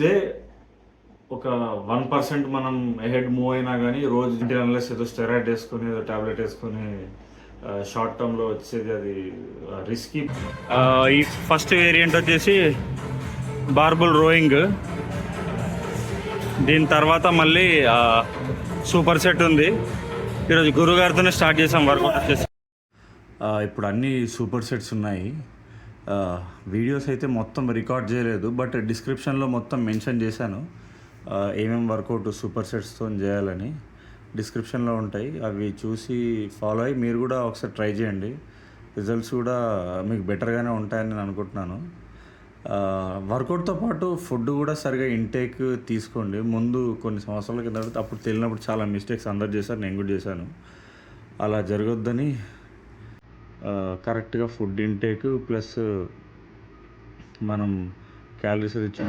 Day ఒక 1% మనం ahead move అయినా కానీ రోజు అన్లెస్ ఏదో స్టెరాయిడ్ వేసుకొని ఏదో టాబ్లెట్ వేసుకొని షార్ట్ టర్మ్లో వచ్చేది అది రిస్కీ. ఈ ఫస్ట్ వేరియంట్ వచ్చేసి బార్బుల్ రోయింగ్, దీని తర్వాత మళ్ళీ సూపర్ సెట్ ఉంది. ఈరోజు గురుగారితోనే స్టార్ట్ చేసాం వర్కౌట్ వచ్చేసి. ఇప్పుడు అన్ని సూపర్ సెట్స్ ఉన్నాయి. వీడియోస్ అయితే మొత్తం రికార్డ్ చేయలేదు, బట్ డిస్క్రిప్షన్లో మొత్తం మెన్షన్ చేశాను ఏమేమి వర్కౌట్ సూపర్ సెట్స్తో చేయాలని. డిస్క్రిప్షన్లో ఉంటాయి, అవి చూసి ఫాలో అయ్యి మీరు కూడా ఒకసారి ట్రై చేయండి. రిజల్ట్స్ కూడా మీకు బెటర్గానే ఉంటాయని నేను అనుకుంటున్నాను. వర్కౌట్తో పాటు ఫుడ్ కూడా సరిగా ఇంటేక్ తీసుకోండి. ముందు కొన్ని సంవత్సరాల కింద అప్పుడు తెలియనప్పుడు చాలా మిస్టేక్స్ అందరు చేశారు, నేను కూడా చేశాను. అలా జరగొద్దని కరెక్ట్గా ఫుడ్ ఇంటేక్ ప్లస్ మనం క్యాలరీస్ ఇచ్చాం.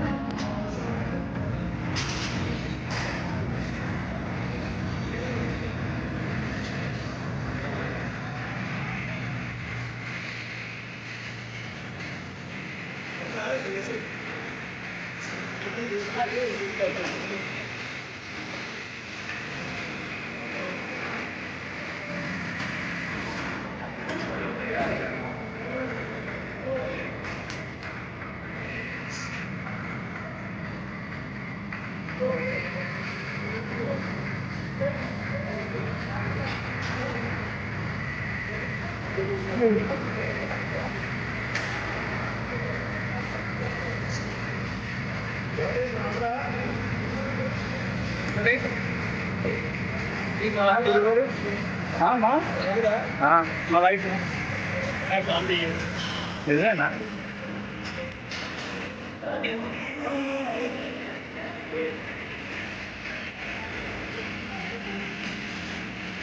మా వైఫ్ నిజమేనా?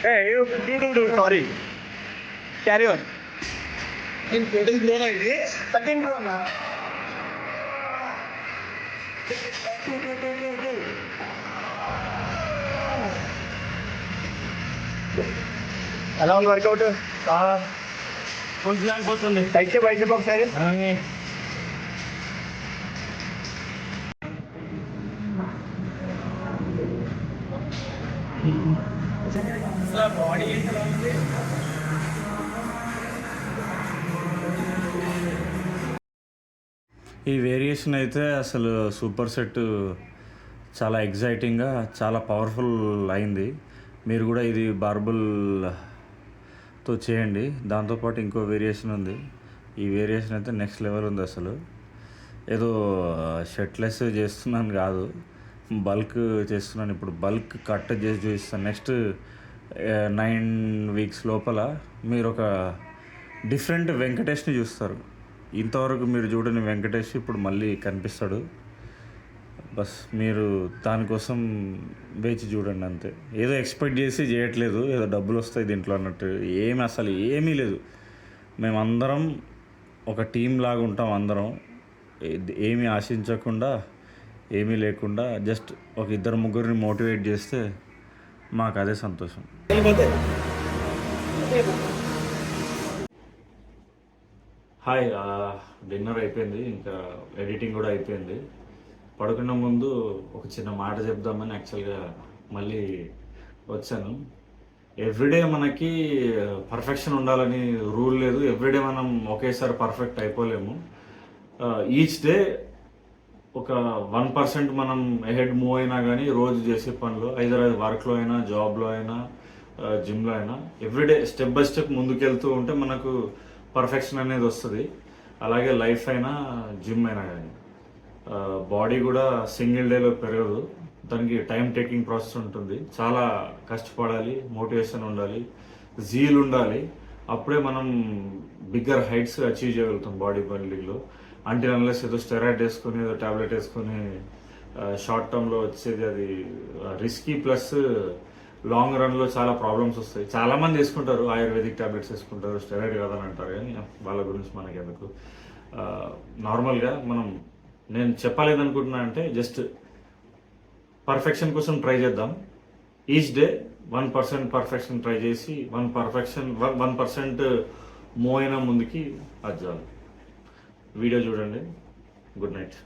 Hey, you sorry. Carry on. In total drone ID, second drone na. ఎలా ఉంది వర్కౌట్? కొంచెం పోతుంది. అయితే బయట ఒకసారి బాడీ ఈ వేరియేషన్ అయితే అసలు సూపర్ సెట్ చాలా ఎగ్జైటింగ్గా చాలా పవర్ఫుల్ అయింది. మీరు కూడా ఇది బార్బుల్తో చేయండి. దాంతోపాటు ఇంకో వేరియేషన్ ఉంది. ఈ వేరియేషన్ అయితే నెక్స్ట్ లెవెల్ ఉంది. అసలు ఏదో షర్ట్లెస్ చేస్తున్నాను కాదు, బల్క్ చేస్తున్నాను. ఇప్పుడు బల్క్ కట్ చేసి చూపిస్తాను. నెక్స్ట్ 9 వీక్స్ లోపల మీరు ఒక డిఫరెంట్ వెంకటేష్ని చూస్తారు. ఇంతవరకు మీరు చూడని వెంకటేష్ ఇప్పుడు మళ్ళీ కనిపిస్తాడు. బస్ మీరు దానికోసం వేచి చూడండి అంతే. ఏదో ఎక్స్పెక్ట్ చేసి చేయట్లేదు, ఏదో డబ్బులు వస్తాయి దీంట్లో అన్నట్టు అసలు ఏమీ లేదు. మేమందరం ఒక టీం లాగా ఉంటాం. అందరం ఏమీ ఆశించకుండా ఏమీ లేకుండా జస్ట్ ఒక 2-3 మోటివేట్ చేస్తే మాకు అదే సంతోషం. హాయ్, డిన్నర్ అయిపోయింది, ఇంకా ఎడిటింగ్ కూడా అయిపోయింది. పడుకున్న ముందు ఒక చిన్న మాట చెప్దామని యాక్చువల్గా మళ్ళీ వచ్చాను. ఎవ్రీడే మనకి పర్ఫెక్షన్ ఉండాలని రూల్ లేదు. ఎవ్రీడే మనం ఒకేసారి పర్ఫెక్ట్ అయిపోలేము. ఈచ్ డే ఒక 1% మనం అహెడ్ మూవ్ అయినా కానీ రోజు చేసే పనిలో, ఐదర్ అది వర్క్లో అయినా, జాబ్లో అయినా, జిమ్లో అయినా, ఎవ్రీడే స్టెప్ బై స్టెప్ ముందుకెళ్తూ ఉంటే మనకు పర్ఫెక్షన్ అనేది వస్తుంది. అలాగే లైఫ్ అయినా, జిమ్ అయినా కానీ. బాడీ కూడా సింగిల్ డేలో పెరగదు, దానికి టైం టేకింగ్ ప్రాసెస్ ఉంటుంది. చాలా కష్టపడాలి, మోటివేషన్ ఉండాలి, జీల్ ఉండాలి. అప్పుడే మనం బిగ్గర్ హైట్స్ అచీవ్ చేయగలుగుతాం బాడీ బిల్డింగ్లో. అంటే అన్లెస్ ఏదో స్టెరాయిడ్ వేసుకొని ఏదో టాబ్లెట్ వేసుకొని షార్ట్ టర్మ్లో వచ్చేది అది రిస్కీ. ప్లస్ లాంగ్ రన్లో చాలా ప్రాబ్లమ్స్ వస్తాయి. చాలామంది వేసుకుంటారు, ఆయుర్వేదిక్ టాబ్లెట్స్ వేసుకుంటారు, స్టెరాయిడ్ కాదని అంటారు. కానీ వాళ్ళ గురించి మనకి ఎందుకు. నార్మల్గా నేను చెప్పలేదనుకుంటున్నా అంటే జస్ట్ పర్ఫెక్షన్ కోసం ట్రై చేద్దాం. ఈచ్ డే 1% పర్ఫెక్షన్ ట్రై చేసి 1% మూవ్ అయినా ముందుకి అది చాలు. వీడియో చూడండి. Good night.